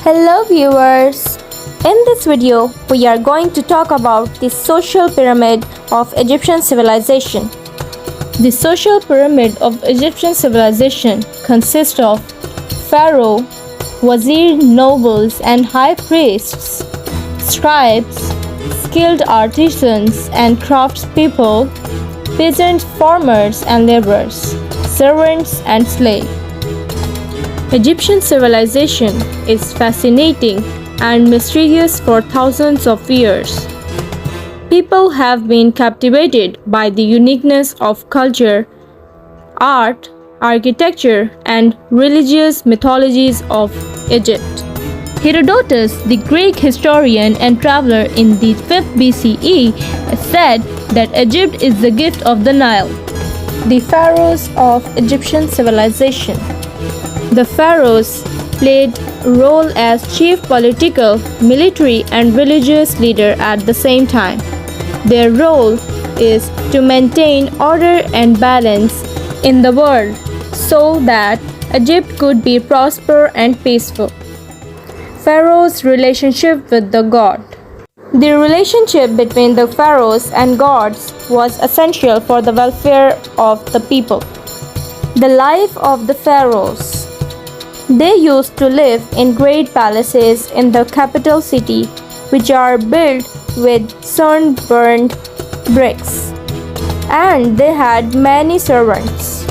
Hello viewers! In this video, we are going to talk about the social pyramid of Egyptian civilization. The social pyramid of Egyptian civilization consists of pharaoh, wazir, nobles and high priests, scribes, skilled artisans and craftspeople, peasant farmers and laborers, servants and slaves. Egyptian civilization is fascinating and mysterious for thousands of years. People have been captivated by the uniqueness of culture, art, architecture, and religious mythologies of Egypt. Herodotus, the Greek historian and traveler in the 5th BCE, said that Egypt is the gift of the Nile. The pharaohs of Egyptian civilization. The pharaohs played a role as chief political, military, and religious leader at the same time. Their role is to maintain order and balance in the world so that Egypt could be prosperous and peaceful. Pharaoh's relationship with the god. The relationship between the pharaohs and gods was essential for the welfare of the people. The life of the pharaohs. They used to live in great palaces in the capital city, which are built with sun-burned bricks, and they had many servants.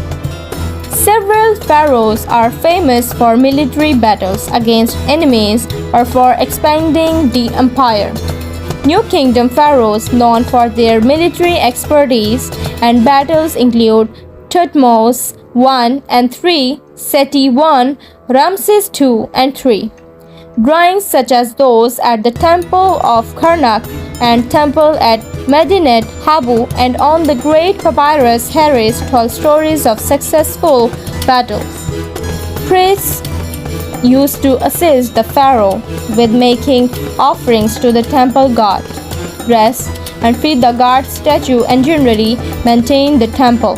Several pharaohs are famous for military battles against enemies or for expanding the empire. New Kingdom pharaohs known for their military expertise and battles include Thutmose I and III, Seti I, Ramses II and III. Drawings such as those at the Temple of Karnak and Temple at Medinet Habu and on the Great Papyrus Harris tell stories of successful battles. Priests used to assist the pharaoh with making offerings to the temple god, dress and feed the god statue and generally maintain the temple.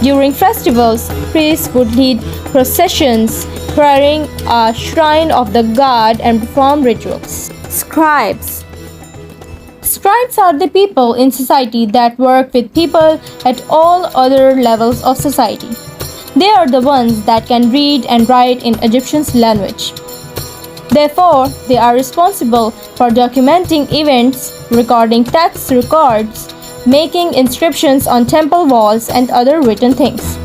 During festivals, priests would lead processions carrying a shrine of the god and perform rituals. Scribes. Scribes are the people in society that work with people at all other levels of society. They are the ones that can read and write in Egyptian language. Therefore, they are responsible for documenting events, recording text records, making inscriptions on temple walls and other written things.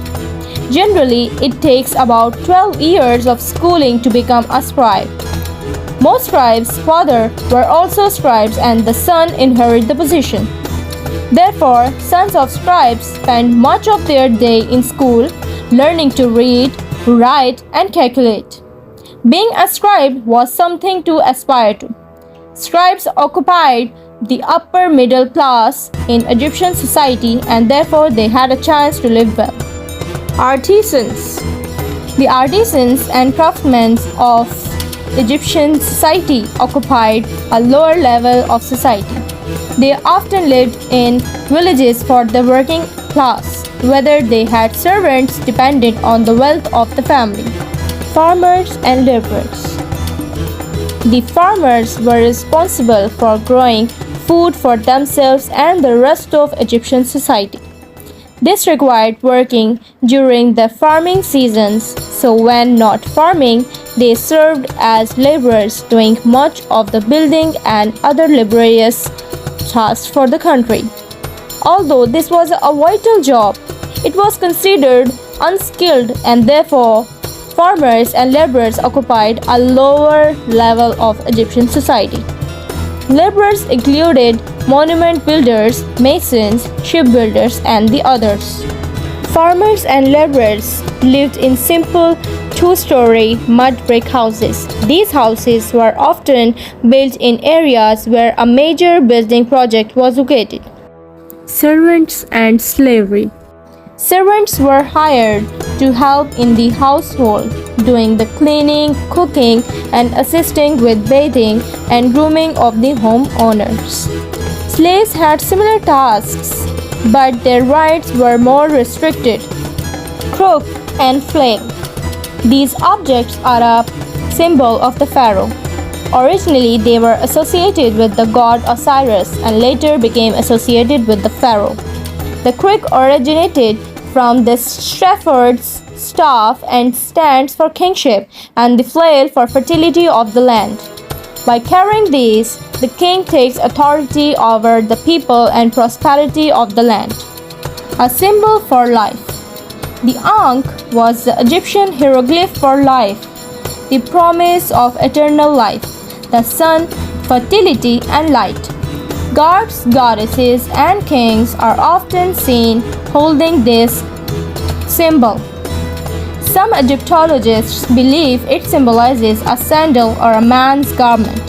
Generally, it takes about 12 years of schooling to become a scribe. Most scribes' fathers were also scribes and the son inherited the position. Therefore, sons of scribes spend much of their day in school learning to read, write, and calculate. Being a scribe was something to aspire to. Scribes occupied the upper middle class in Egyptian society and therefore they had a chance to live well. Artisans. The artisans and craftsmen of Egyptian society occupied a lower level of society. They often lived in villages for the working class, whether they had servants dependent on the wealth of the family. Farmers and laborers. The farmers were responsible for growing food for themselves and the rest of Egyptian society. This required working during the farming seasons, so when not farming, they served as laborers doing much of the building and other laborious tasks for the country. Although this was a vital job, it was considered unskilled and therefore farmers and laborers occupied a lower level of Egyptian society. Laborers included monument builders, masons, shipbuilders, and the others. Farmers and laborers lived in simple two-story mud brick houses. These houses were often built in areas where a major building project was located. Servants and slavery. Servants were hired to help in the household, doing the cleaning, cooking, and assisting with bathing and grooming of the homeowners. Slaves had similar tasks, but their rights were more restricted. Crook and fling. These objects are a symbol of the pharaoh. Originally, they were associated with the god Osiris and later became associated with the pharaoh. The crick originated from the shepherd's staff and stands for kingship, and the flail for fertility of the land. By carrying these, the king takes authority over the people and prosperity of the land. A symbol for life. The ankh was the Egyptian hieroglyph for life, the promise of eternal life, the sun, fertility, and light. Gods, goddesses, and kings are often seen holding this symbol. Some Egyptologists believe it symbolizes a sandal or a man's garment.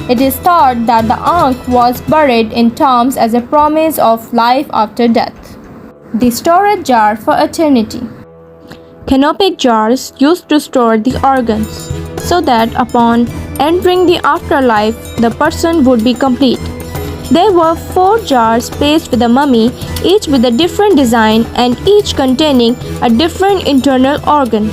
It is thought that the ankh was buried in tombs as a promise of life after death. The storage jar for eternity. Canopic jars used to store the organs, so that upon entering the afterlife, the person would be complete. There were 4 jars placed with a mummy, each with a different design and each containing a different internal organ.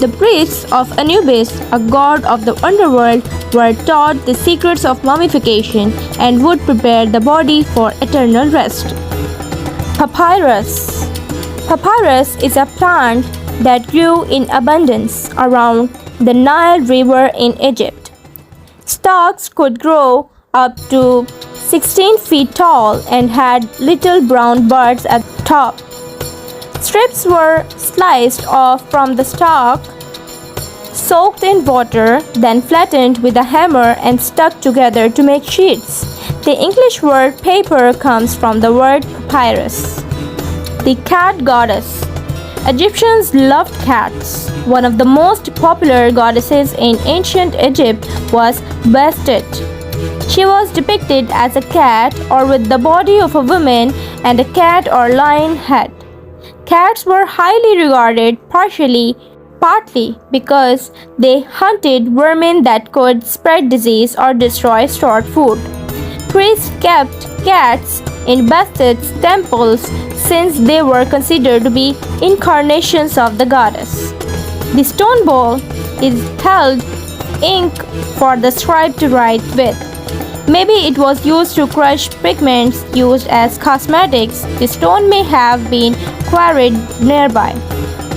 The priests of Anubis, a god of the underworld, were taught the secrets of mummification and would prepare the body for eternal rest. Papyrus. Papyrus is a plant that grew in abundance around the Nile River in Egypt. Stalks could grow up to 16 feet tall and had little brown buds at the top. Strips were sliced off from the stalk, soaked in water, then flattened with a hammer and stuck together to make sheets. The English word paper comes from the word papyrus. The cat goddess. Egyptians loved cats. One of the most popular goddesses in ancient Egypt was Bastet. She was depicted as a cat or with the body of a woman and a cat or lion head. Cats were highly regarded partly because they hunted vermin that could spread disease or destroy stored food. Priests kept cats in Bastet's temples since they were considered to be incarnations of the goddess. The stone bowl is held ink for the scribe to write with. Maybe it was used to crush pigments used as cosmetics. The stone may have been quarried nearby,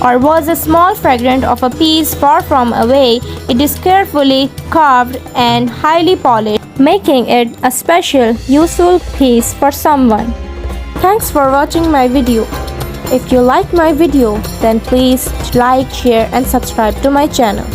or was a small fragment of a piece far from away. It is carefully carved and highly polished, making it a special, useful piece for someone. Thanks for watching my video. If you like my video, then please like, share and subscribe to my channel.